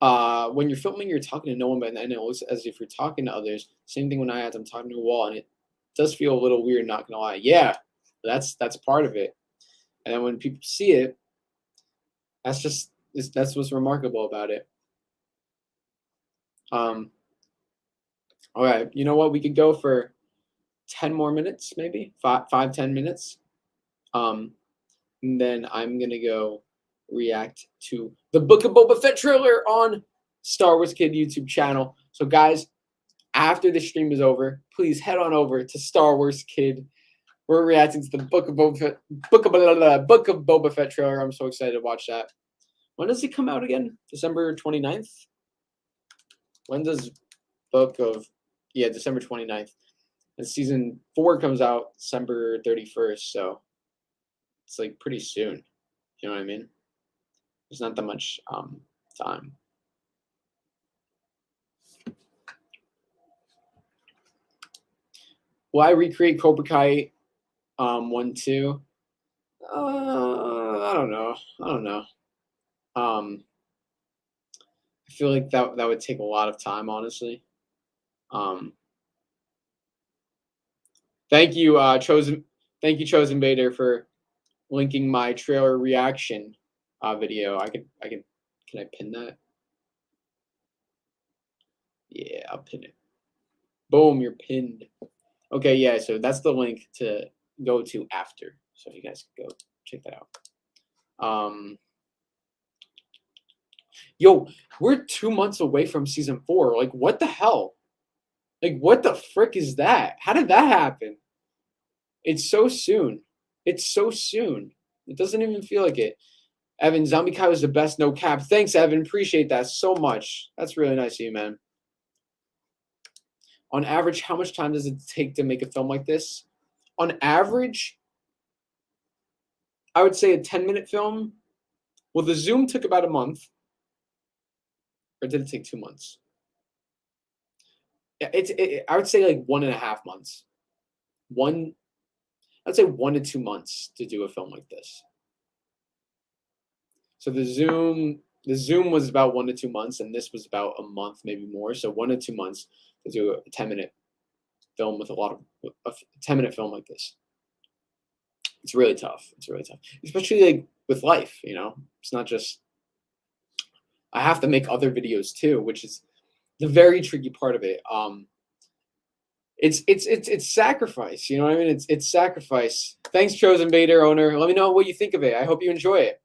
When you're filming, you're talking to no one, but then it looks as if you're talking to others. Same thing when I'm talking to a wall, and it does feel a little weird, not gonna lie. Yeah, that's part of it. And then when people see it, that's what's remarkable about it. All right, you know what? We could go for 10 more minutes, maybe 10 minutes. And then I'm gonna go react to the Book of Boba Fett trailer on Star Wars Kid YouTube channel. So guys, after the stream is over, please head on over to Star Wars Kid. We're reacting to the Book of Boba Fett, Book of Boba Fett trailer. I'm so excited to watch that. When does it come out again? December 29th? When does December 29th. And season 4 comes out December 31st, so it's like pretty soon. You know what I mean? There's not that much time. Will I recreate Cobra Kai 1, 2? I don't know. I feel like that would take a lot of time, honestly. Thank you, Chosen Bader, for linking my trailer reaction video. Can I pin that? Yeah, I'll pin it. Boom, you're pinned. Okay, yeah, so that's the link to go to after. So you guys can go check that out. Yo, we're 2 months away from season 4. Like, what the hell? Like, what the frick is that? How did that happen? It's so soon. It's so soon. It doesn't even feel like it. Evan, Zombie Kai was the best, no cap. Thanks, Evan. Appreciate that so much. That's really nice of you, man. On average, how much time does it take to make a film like this? On average, I would say a 10-minute film. Well, the Zoom took about a month. Or did it take 2 months? Yeah, I would say like 1.5 months. I'd say 1 to 2 months to do a film like this. So the Zoom was about 1 to 2 months, and this was about a month, maybe more. So 1 to 2 months to do a 10-minute film with a 10-minute film like this. It's really tough. It's really tough, especially like with life. You know, it's not just. I have to make other videos too, which is the very tricky part of it. It's sacrifice. You know what I mean? It's sacrifice. Thanks, Chosen Vader owner. Let me know what you think of it. I hope you enjoy it.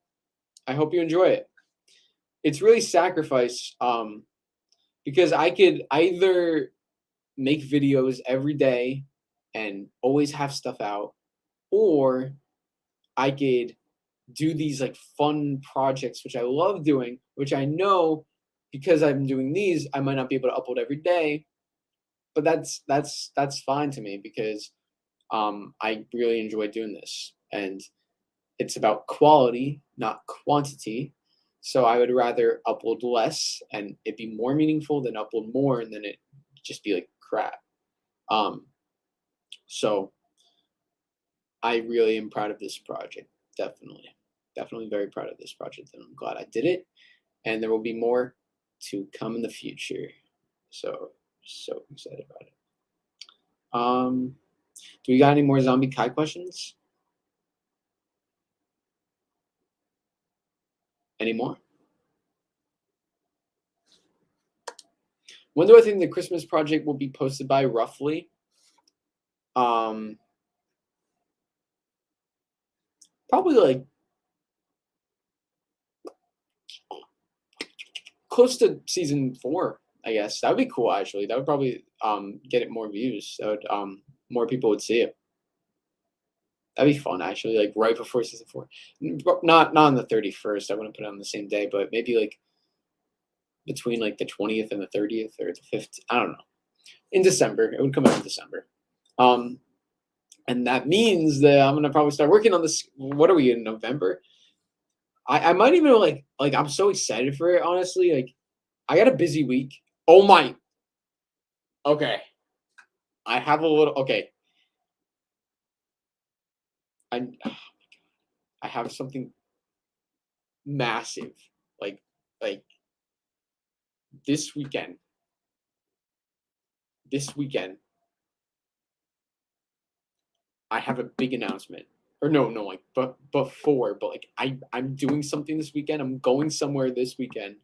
I hope you enjoy it. It's really sacrifice. Because I could either make videos every day and always have stuff out, or I could do these like fun projects, which I love doing, which I know because I'm doing these, I might not be able to upload every day, but that's fine to me because I really enjoy doing this, and it's about quality, not quantity. So I would rather upload less and it be more meaningful than upload more and then it just be like crap. So I really am proud of this project. Definitely very proud of this project, and I'm glad I did it. And there will be more to come in the future. So excited about it. Do we got any more Zombie Kai questions? Any more? When do I think the Christmas project will be posted by, roughly? Probably like close to season 4, I guess. That would be cool, actually. That would probably get it more views. That would more people would see it. That'd be fun, actually, like right before season 4. Not on the 31st. I wouldn't put it on the same day, but maybe like between like the 20th and the 30th or the 5th. I don't know. In December. It would come out in December. And that means that I'm gonna probably start working on this. What are we in November? I might even like I'm so excited for it, honestly. Like I got a busy week. Oh my. Okay. I have a little okay. I have something massive. Like this weekend. I have a big announcement. Or no, like before, but like I'm doing something this weekend. I'm going somewhere this weekend.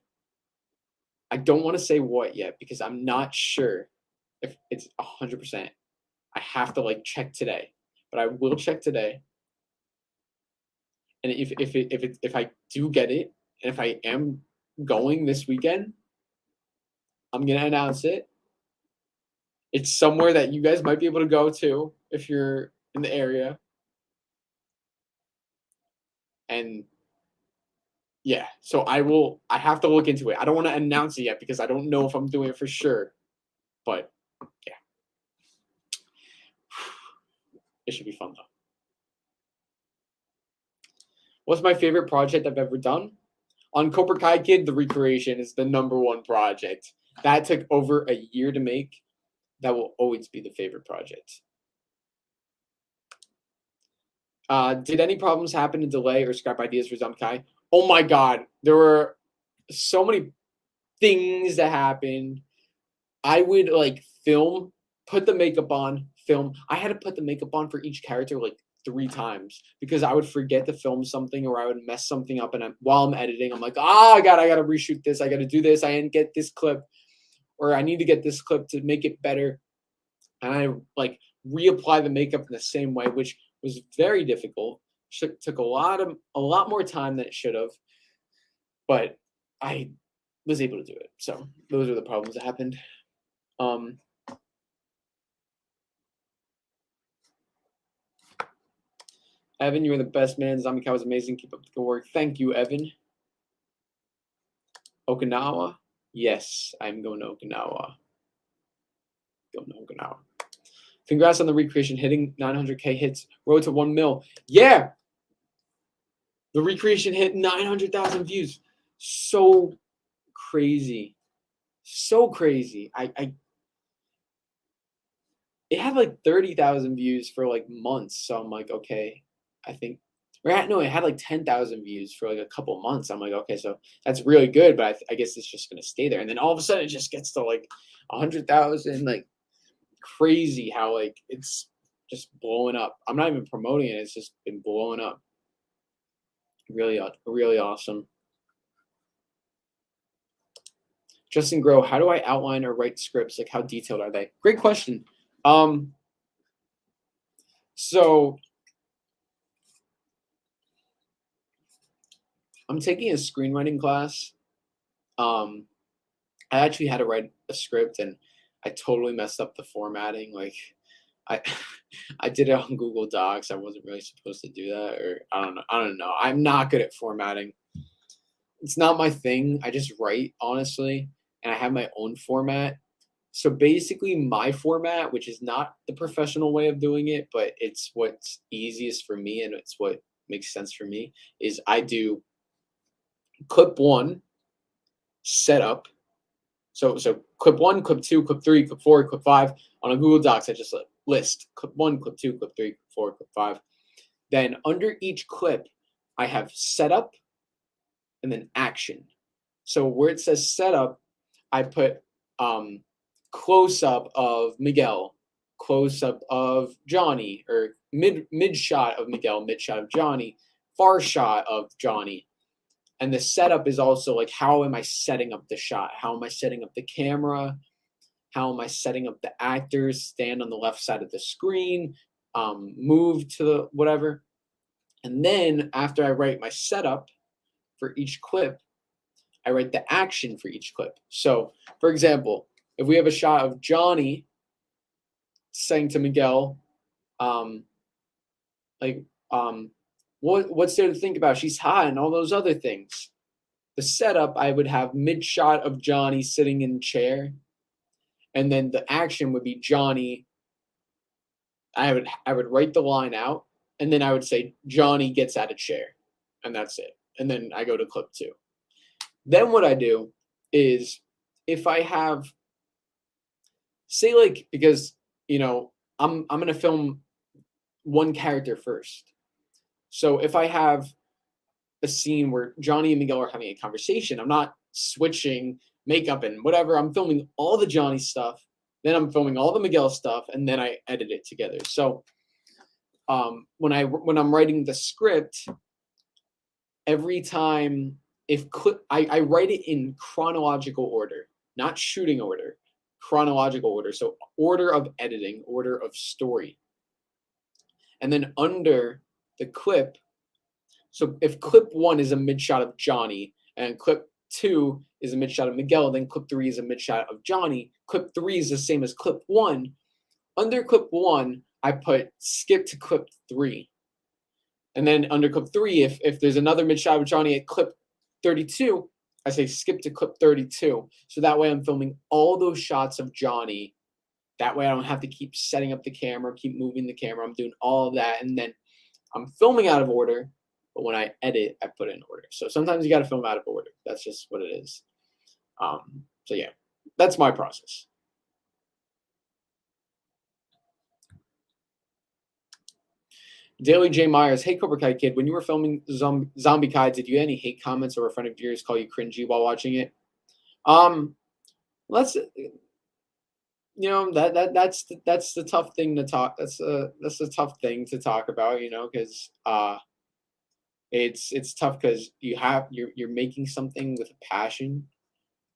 I don't want to say what yet because I'm not sure if it's 100%. I have to like check today, but I will check today. And if I do get it, and if I am going this weekend, I'm gonna announce it. It's somewhere that you guys might be able to go to if you're in the area. And yeah, so I have to look into it. I don't want to announce it yet because I don't know if I'm doing it for sure. But yeah. It should be fun though. What's my favorite project I've ever done? On Cobra Kai Kid, the recreation is the #1 project. That took over a year to make. That will always be the favorite project. Did any problems happen to delay or scrap ideas for Zombie Kai? Oh my god, there were so many things that happened. I would like film, put the makeup on, film. I had to put the makeup on for each character like 3 times because I would forget to film something or I would mess something up, and while I'm editing, I'm like, oh god, I gotta reshoot this, I gotta do this, I didn't get this clip, or I need to get this clip to make it better. And I like reapply the makeup in the same way, which was very difficult. Took a lot more time than it should have, but I was able to do it. So those are the problems that happened. Evan, you were the best, man. Zombie Cow was amazing. Keep up the good work. Thank you, Evan. Okinawa? Yes, I'm going to Okinawa. Going to Okinawa. Congrats on the recreation, hitting 900K hits. Road to 1 mil. Yeah! The recreation hit 900,000 views. So crazy. So crazy. It had like 30,000 views for like months. So I'm like, okay, I think, no, it had like 10,000 views for like a couple months. I'm like, okay, so that's really good, but I guess it's just going to stay there. And then all of a sudden it just gets to like 100,000, like crazy how like it's just blowing up. I'm not even promoting it. It's just been blowing up. Really, really awesome. Justin Grow, how do I outline or write scripts? Like, how detailed are they? Great question. So I'm taking a screenwriting class. I actually had to write a script and I totally messed up the formatting. Like I did it on Google Docs. I wasn't really supposed to do that, or I don't know. I'm not good at formatting. It's not my thing. I just write, honestly, and I have my own format. So basically my format, which is not the professional way of doing it, but it's what's easiest for me and it's what makes sense for me, is I do clip 1, setup. So clip 1, clip 2, clip 3, clip 4, clip 5. On a Google Docs, I just list clip 1, clip 2, clip 3, clip 4, clip 5. Then under each clip, I have setup and then action. So where it says setup, I put close up of Miguel, close up of Johnny, or mid shot of Miguel, mid shot of Johnny, far shot of Johnny. And the setup is also like, how am I setting up the shot? How am I setting up the camera? How am I setting up the actors? Stand on the left side of the screen, move to the whatever. And then after I write my setup for each clip, I write the action for each clip. So, for example, if we have a shot of Johnny saying to Miguel, what's there to think about? She's hot and all those other things. The setup, I would have mid shot of Johnny sitting in a chair, and then the action would be Johnny. I would write the line out, and then I would say Johnny gets out of chair, and that's it. And then I go to clip 2. Then what I do is, if I have, say, like, because I'm gonna film one character first. So if I have a scene where Johnny and Miguel are having a conversation, I'm not switching makeup and whatever. I'm filming all the Johnny stuff, then I'm filming all the Miguel stuff, and then I edit it together. So when I'm writing the script, every time I write it in chronological order, not shooting order, chronological order. So order of editing, order of story. And then under the clip, so if clip 1 is a mid shot of Johnny and clip 2 is a mid shot of Miguel, then clip 3 is a mid shot of Johnny. Clip 3 is the same as clip 1. Under clip 1, I put skip to clip 3. And then under clip 3, if there's another mid shot of Johnny at clip 32, I say skip to clip 32. So that way I'm filming all those shots of Johnny. That way I don't have to keep setting up the camera, keep moving the camera. I'm doing all of that. And then I'm filming out of order. But when I edit, I put it in order. So sometimes you got to film out of order. That's just what it is. So yeah, that's my process. Daily J Myers, hey Cobra Kai kid, when you were filming Zombie Kai, did you get any hate comments or a friend of yours call you cringy while watching it? That's that's the tough thing to talk. That's a tough thing to talk about, because it's tough because you're making something with a passion.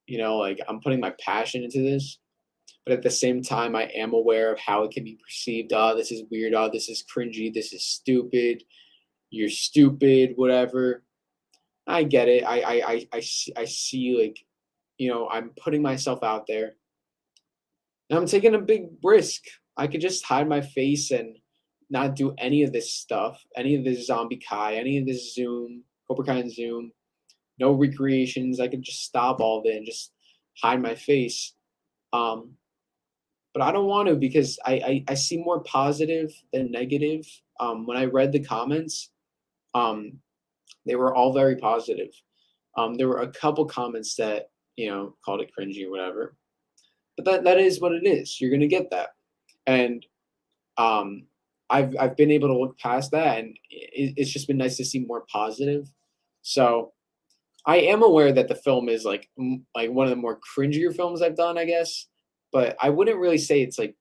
Like I'm putting my passion into this, But at the same time, I am aware of how it can be perceived. Oh, this is weird. Oh, this is cringy. This is stupid. You're stupid, whatever. I get it. I see, like, you know, I'm putting myself out there. And I'm taking a big risk. I could just hide my face and not do any of this stuff, any of this Zombie Kai, any of this Zoom, Cobra Kai and Zoom, no recreations. I could just stop all of it and just hide my face. But I don't want to, because I see more positive than negative. When I read the comments, they were all very positive. There were a couple comments that, you know, called it cringy or whatever. But that is what it is. You're gonna get that. And I've been able to look past that, and it's just been nice to see more positive. So I am aware that the film is like one of the more cringier films I've done, I guess. But I wouldn't really say it's like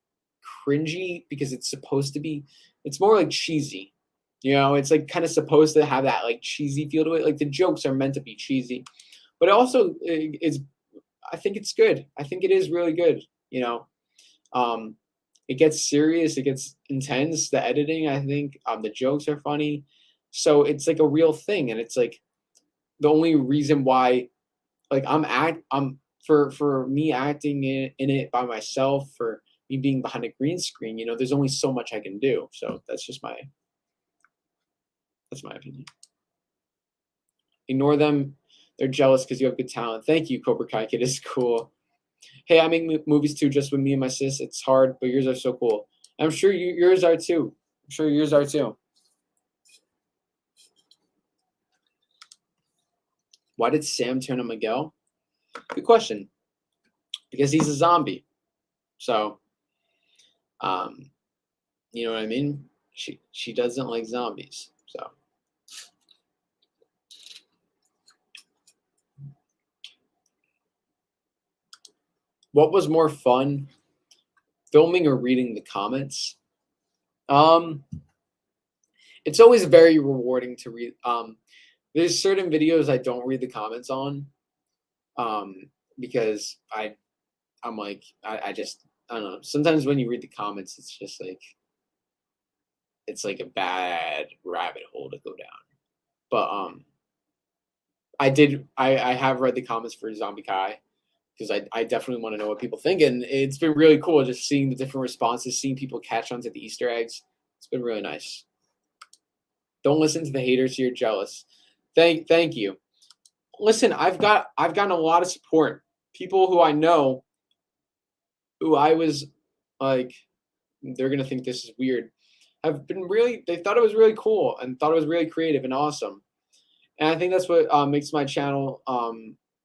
cringy, because it's supposed to be. It's more like cheesy. You know, it's like kind of supposed to have that like cheesy feel to it. Like the jokes are meant to be cheesy, but it also is. I think it's good. I think it is really good. You know, it gets serious. It gets intense. The editing, I think, the jokes are funny. So it's like a real thing, and it's like the only reason why, like, I'm for me acting in it by myself, for me being behind a green screen. You know, there's only so much I can do. So that's my opinion. Ignore them. They're jealous because you have good talent. Thank you, Cobra Kai Kid. It's cool. Hey, I make movies too, just with me and my sis. It's hard, but yours are so cool. I'm sure yours are too. I'm sure yours are too. Why did Sam turn on Miguel? Good question. Because he's a zombie. So, you know what I mean? She doesn't like zombies. So. What was more fun, filming or reading the comments? It's always very rewarding to read. There's certain videos I don't read the comments on, because I'm like, I just, I don't know. Sometimes when you read the comments, it's just like, it's like a bad rabbit hole to go down. But I have read the comments for Zombie Kai, because I definitely want to know what people think, and it's been really cool just seeing the different responses, seeing people catch on to the Easter eggs. It's been really nice. Don't listen to the haters. You're jealous. Thank you. Listen, I've gotten a lot of support. People who I know, who I was like, they're gonna think this is weird, have been really. They thought it was really cool and thought it was really creative and awesome. And I think that's what makes my channel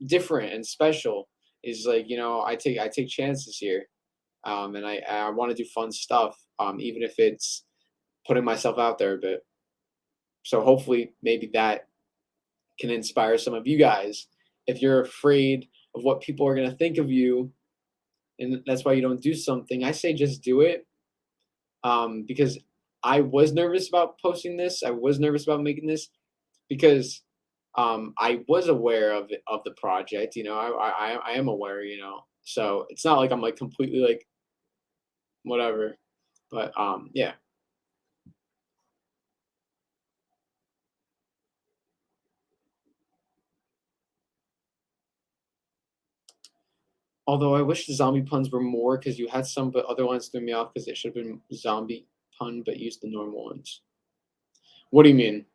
different and special. Is like, you know, I take chances here, and I want to do fun stuff, even if it's putting myself out there a bit. So hopefully, maybe that can inspire some of you guys. If you're afraid of what people are gonna think of you, and that's why you don't do something, I say just do it. Because I was nervous about posting this. I was nervous about making this, because I was aware of the project, you know. I am aware, you know. So it's not like I'm like completely like whatever, but yeah. Although I wish the zombie puns were more, because you had some, but other ones threw me off because it should have been zombie pun, but used the normal ones. What do you mean?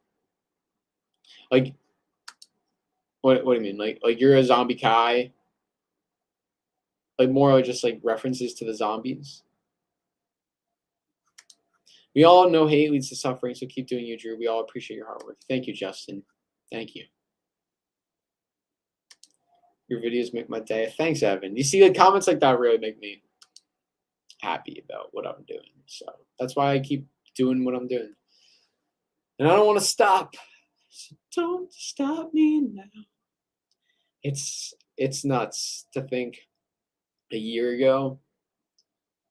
Like, what do you mean? Like you're a Zombie Kai? Like more like just like references to the zombies? We all know hate leads to suffering, so keep doing you, Drew. We all appreciate your hard work. Thank you, Justin. Thank you. Your videos make my day. Thanks, Evan. You see, like, comments like that really make me happy about what I'm doing. So that's why I keep doing what I'm doing. And I don't want to stop. So don't stop me now. It's nuts to think a year ago,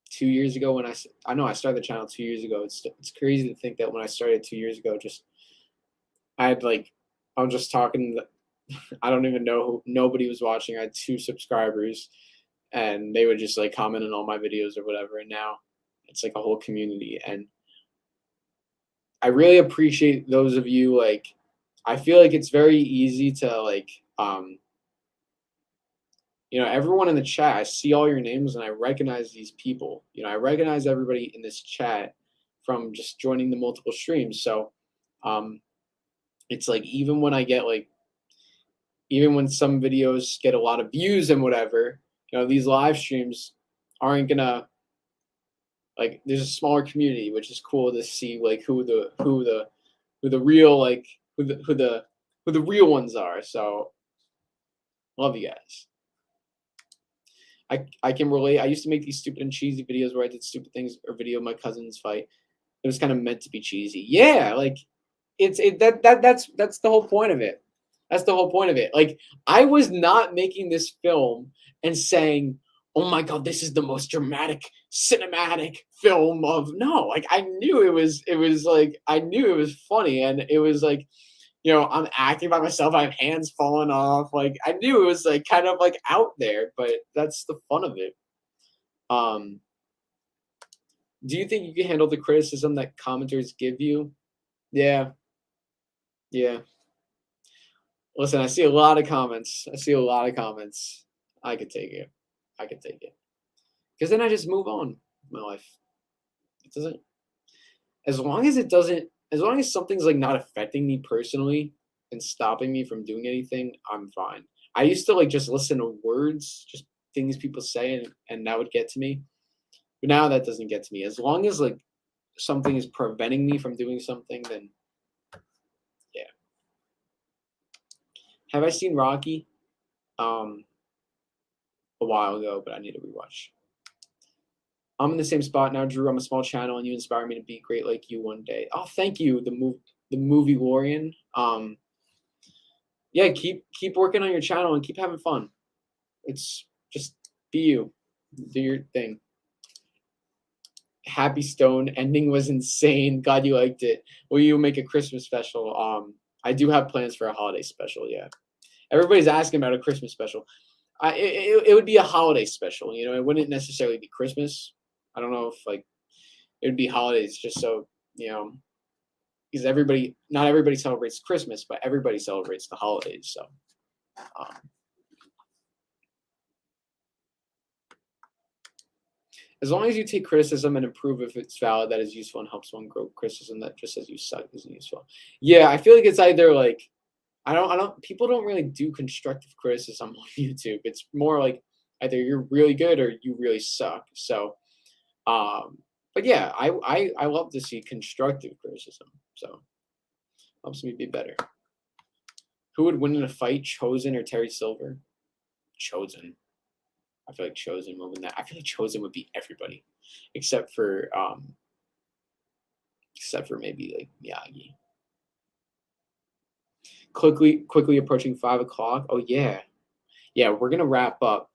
2 years ago, when I know I started the channel 2 years ago. It's crazy to think that when I started 2 years ago, I'm just talking. I don't even know who, nobody was watching. I had 2 subscribers, and they would just like comment on all my videos or whatever. And now it's like a whole community, and I really appreciate those of you. Like, I feel like it's very easy to like, you know, everyone in the chat, I see all your names and I recognize these people. You know, I recognize everybody in this chat from just joining the multiple streams. So it's like, even when I get like, even when some videos get a lot of views and whatever, you know, these live streams aren't gonna, like, there's a smaller community, which is cool to see like who the real, like who the real ones are. So love you guys. I can relate. I used to make these stupid and cheesy videos where I did stupid things or video my cousins fight. It was kind of meant to be cheesy. Yeah, like that's the whole point of it. That's the whole point of it. Like, I was not making this film and saying, "Oh my God, this is the most dramatic, cinematic film of." No, like I knew it was like, I knew it was funny, and it was like, you know, I'm acting by myself. I have hands falling off. Like, I knew it was like kind of like out there, but that's the fun of it. Do you think you can handle the criticism that commenters give you? Yeah. Yeah. Listen, I see a lot of comments. I could take it. Because then I just move on with my life. It doesn't, as long as something's like not affecting me personally and stopping me from doing anything, I'm fine. I used to like just listen to words, just things people say, and that would get to me. But now that doesn't get to me. As long as like something is preventing me from doing something, then yeah. Have I seen Rocky? A while ago, but I need to rewatch. I'm in the same spot now, Drew. I'm a small channel, and you inspire me to be great like you one day. Oh, thank you, the movie Lorian. Yeah, keep working on your channel and keep having fun. It's just be you, do your thing. Happy Stone ending was insane. Glad you liked it. Will you make a Christmas special? I do have plans for a holiday special. Yeah, everybody's asking about a Christmas special. It would be a holiday special. You know, it wouldn't necessarily be Christmas. I don't know if like it would be holidays, just so you know, because not everybody celebrates Christmas, but everybody celebrates the holidays. So. As long as you take criticism and improve if it's valid, that is useful and helps one grow. Criticism that just says you suck isn't useful. Yeah, I feel like it's either like, people don't really do constructive criticism on YouTube. It's more like either you're really good or you really suck. So, but yeah, I love to see constructive criticism. So, helps me be better. Who would win in a fight, Chosen or Terry Silver? Chosen. I feel like Chosen will win that. I feel like Chosen would beat everybody, except for maybe like Miyagi. Quickly approaching 5 o'clock. Oh yeah, we're gonna wrap up.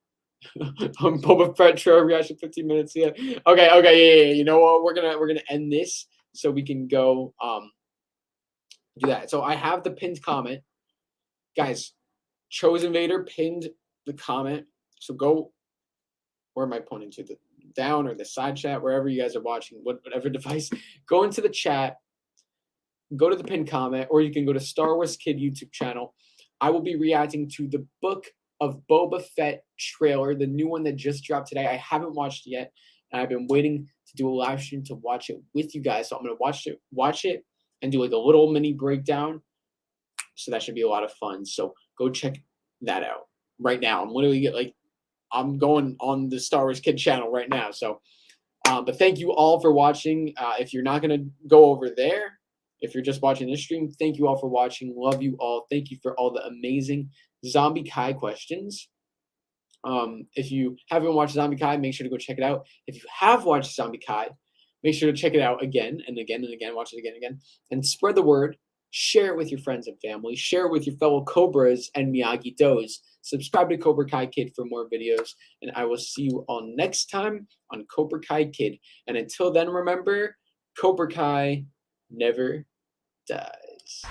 Boba Fett trailer reaction 15 minutes. Yeah. Okay. Yeah. You know what? We're gonna end this so we can go do that. So I have the pinned comment, guys. Chosen Vader pinned the comment. So go. Where am I pointing to? The down or the side chat, wherever you guys are watching, whatever device. Go into the chat. Go to the pinned comment, or you can go to Star Wars Kid YouTube channel. I will be reacting to the Book of Boba Fett trailer, the new one that just dropped today. I haven't watched it yet, and I've been waiting to do a live stream to watch it with you guys. So I'm gonna watch it, and do like a little mini breakdown. So that should be a lot of fun. So go check that out right now. I'm going on the Star Wars Kid channel right now. So, but thank you all for watching. If you're not gonna go over there, if you're just watching this stream, thank you all for watching. Love you all. Thank you for all the amazing Zombie Kai questions. If you haven't watched Zombie Kai, make sure to go check it out. If you have watched Zombie Kai, make sure to check it out again and again and again. Watch it again and again. And spread the word. Share it with your friends and family. Share it with your fellow Cobras and Miyagi-Dos. Subscribe to Cobra Kai Kid for more videos. And I will see you all next time on Cobra Kai Kid. And until then, remember, Cobra Kai never dies.